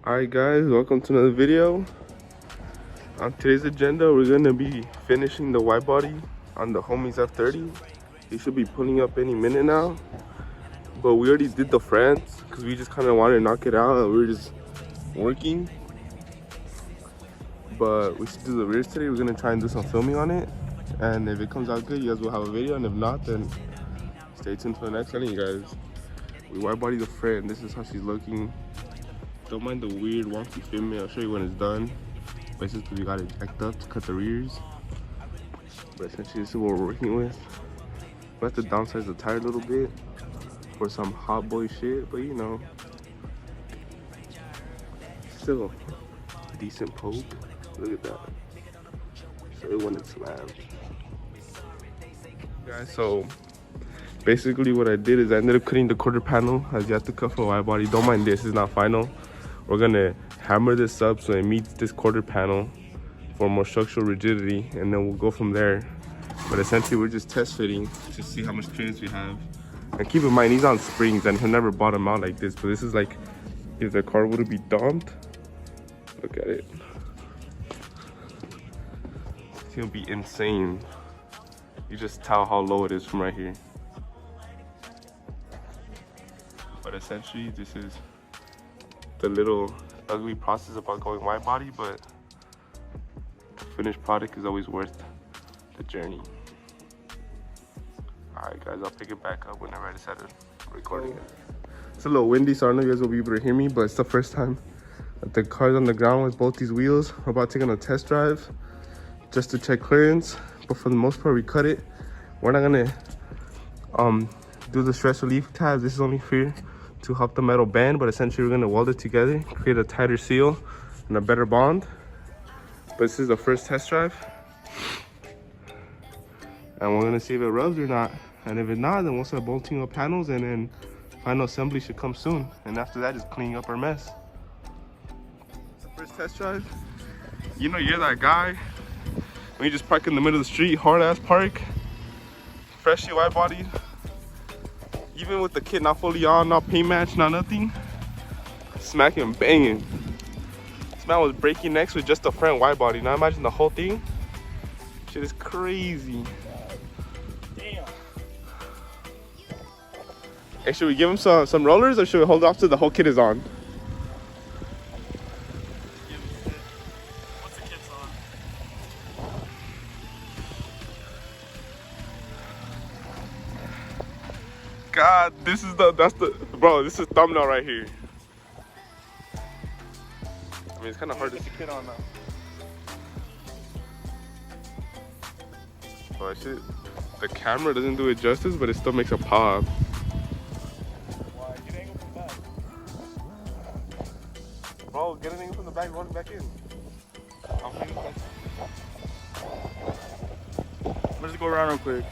Alright guys, welcome to another video. On today's agenda, we're gonna be finishing the wide body on the homie's F30. He should be pulling up any minute now. But we already did the fronts because we just kind of wanted to knock it out and we were just working. But we should do the rears today. We're gonna try and do some filming on it. And if it comes out good, you guys will have a video. And if not, then stay tuned for the next one, you guys. We wide body the front. This is how she's looking. Don't mind the weird wonky fitment. I'll show you when it's done. But it's just because we got it jacked up to cut the rears. But essentially this is what we're working with. We have to downsize the tire a little bit for some hot boy shit, but you know, still a decent poke. Look at that. So it wouldn't slam. Guys, so basically what I did is I ended up cutting the quarter panel as you have to cut for a wide body. Don't mind this, it's not final. We're gonna hammer this up so it meets this quarter panel for more structural rigidity, and then we'll go from there. But essentially we're just test fitting to see how much clearance we have. And keep in mind, he's on springs and he'll never bottom out like this, but this is like if the car would be dumped. Look at it. He'll be insane. You just tell how low it is from right here. But essentially this is the little ugly process about going wide body, but the finished product is always worth the journey. Alright guys, I'll pick it back up whenever I decided recording it. It's a little windy, so I don't know if you guys will be able to hear me, but it's the first time that the car's on the ground with both these wheels. We're about to take on a test drive just to check clearance, but for the most part we cut it. We're not gonna do the stress relief tabs. This is only for to help the metal bend, but essentially we're gonna weld it together, create a tighter seal and a better bond. But this is the first test drive, and we're gonna see if it rubs or not. And if it's not, then we'll start bolting up panels, and then final assembly should come soon. And after that, just cleaning up our mess. It's the first test drive. You know, you're that guy when you just park in the middle of the street, hard ass park, freshly wide bodied. Even with the kit not fully on, not paint match, not nothing, smacking and banging. This man was breaking necks with just the front wide body. Now imagine the whole thing. Shit is crazy. Damn. Hey, should we give him some rollers, or should we hold off till the whole kit is on? Once the kit's on. God, this is bro, this is thumbnail right here. I mean, it's kind of hard to get the kit on now. Oh shit, the camera doesn't do it justice, but it still makes a pop. Why? Get an angle from the back. Bro, get an angle from the back, roll it back in. Let's just go around real quick.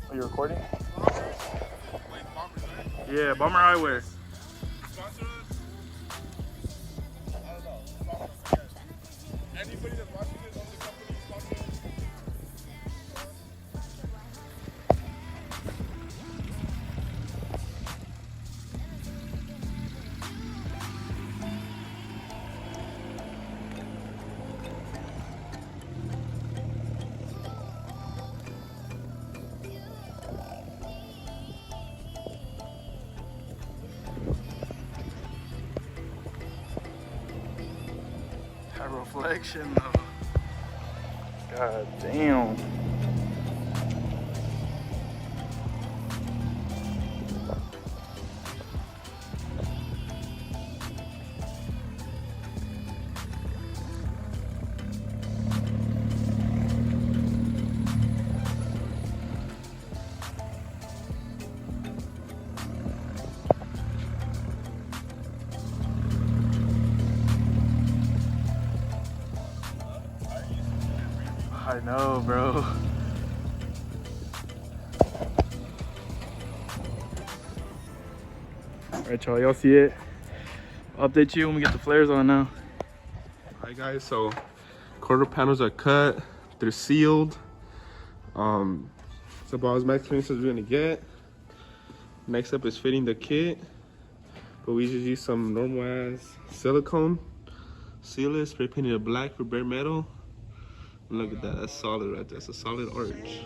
Are you recording? Yeah, Bomber Eyewear. Anybody that's watching this owns the company sponsor. That reflection though. God damn. I know, bro. Alright, y'all see it. I'll update you when we get the flares on now. Alright guys, so Quarter panels are cut. They're sealed. It's about as max clearance as we're gonna get. Next up is fitting the kit. But we just use some normal ass silicone. Seal it, spray painted it black for bare metal. And look at that, that's solid right there. That's a solid arch.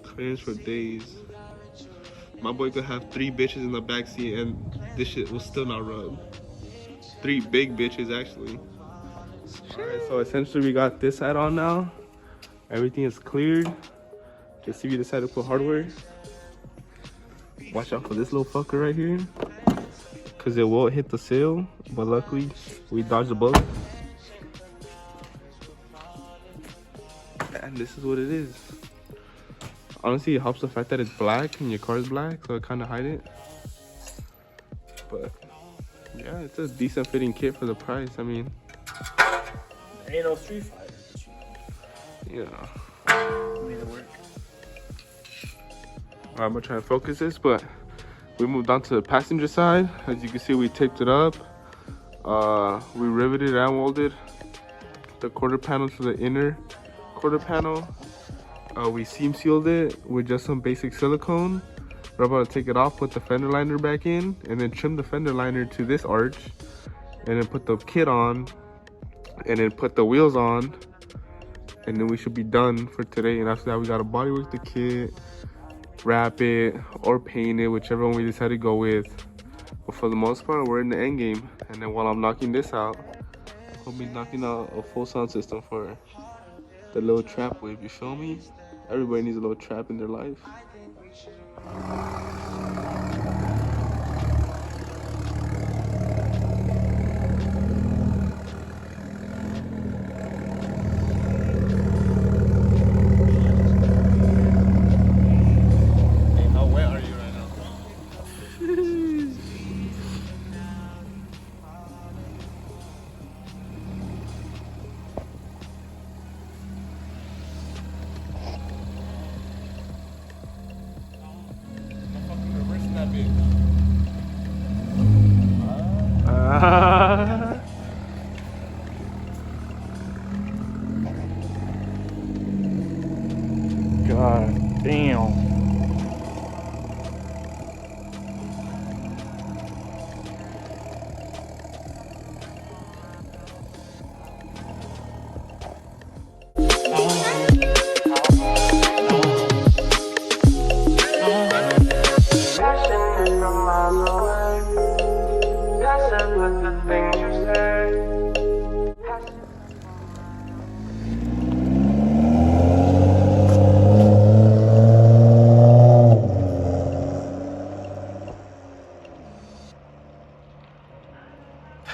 Clearance for days. My boy could have 3 bitches in the backseat and this shit will still not rub. 3 big bitches actually. Alright, so essentially we got this side on now. Everything is cleared. Just see if you decide to put hardware. Watch out for this little fucker right here, cause it will hit the sill, but luckily we dodged the bullet. And this is what it is. Honestly, it helps the fact that it's black and your car is black, so it kind of hide it. But yeah, it's a decent fitting kit for the price. I mean, Ain't no Street Fighter. yeah. Made it work. I'm gonna try to focus this, but we moved on to the passenger side. As you can see, we taped it up. We riveted and welded the quarter panel to the inner quarter panel. We seam sealed it with just some basic silicone. We're about to take it off, put the fender liner back in, and then trim the fender liner to this arch, and then put the kit on, and then put the wheels on, and then we should be done for today. And after that, we gotta bodywork the kit, wrap it or paint it, whichever one we decide to go with. But for the most part, we're in the end game. And then while I'm knocking this out, I'll be knocking out a full sound system for the little trap wave. You feel me? Everybody needs a little trap in their life. God damn.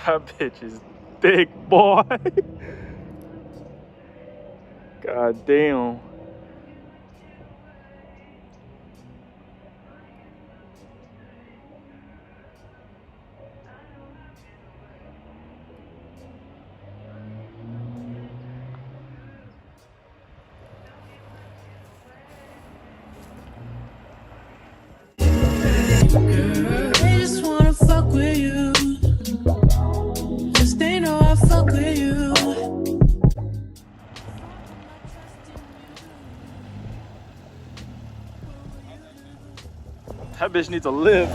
That bitch is thick, boy. God damn. They just wanna fuck with you. Just they know I fuck with you. That bitch needs a lift.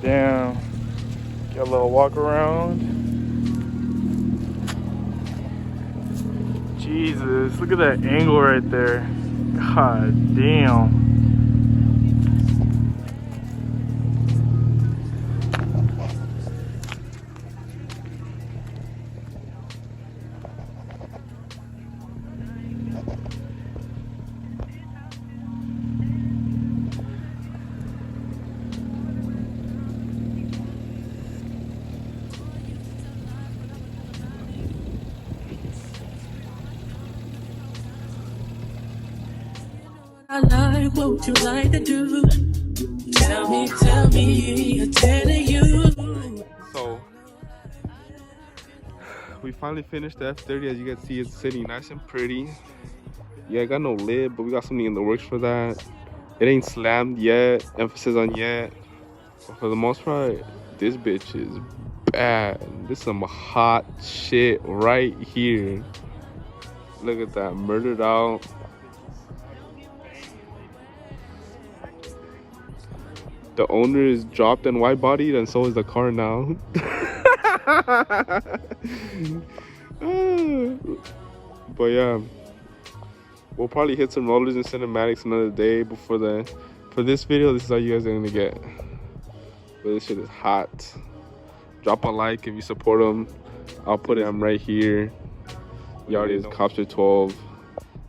Damn. Get a little walk around. Jesus, look at that angle right there. God damn. I like what you like to do. Tell me, I'm telling you. So we finally finished the F30. As you can see, it's sitting nice and pretty. Yeah, I got no lid, but we got something in the works for that. It ain't slammed yet, emphasis on yet. But for the most part, this bitch is bad. This is some hot shit right here. Look at that, murdered out. The owner is dropped and wide bodied, and so is the car now. But yeah, we'll probably hit some rollers and cinematics another day. But for this video, this is all you guys are gonna get. But this shit is hot. Drop a like if you support them. I'll put it. I'm right here. You already know. Copster 12.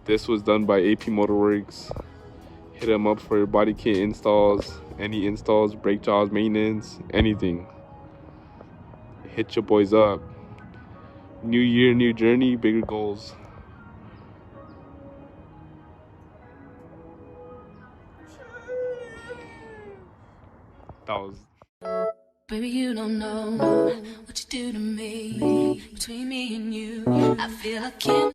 This was done by AP Motorworks. Hit them up for your body kit installs, any installs, brake jobs, maintenance, anything. Hit your boys up. New year, new journey, bigger goals. That was... Baby, you don't know what you do to me. Between me and you, I feel I can't.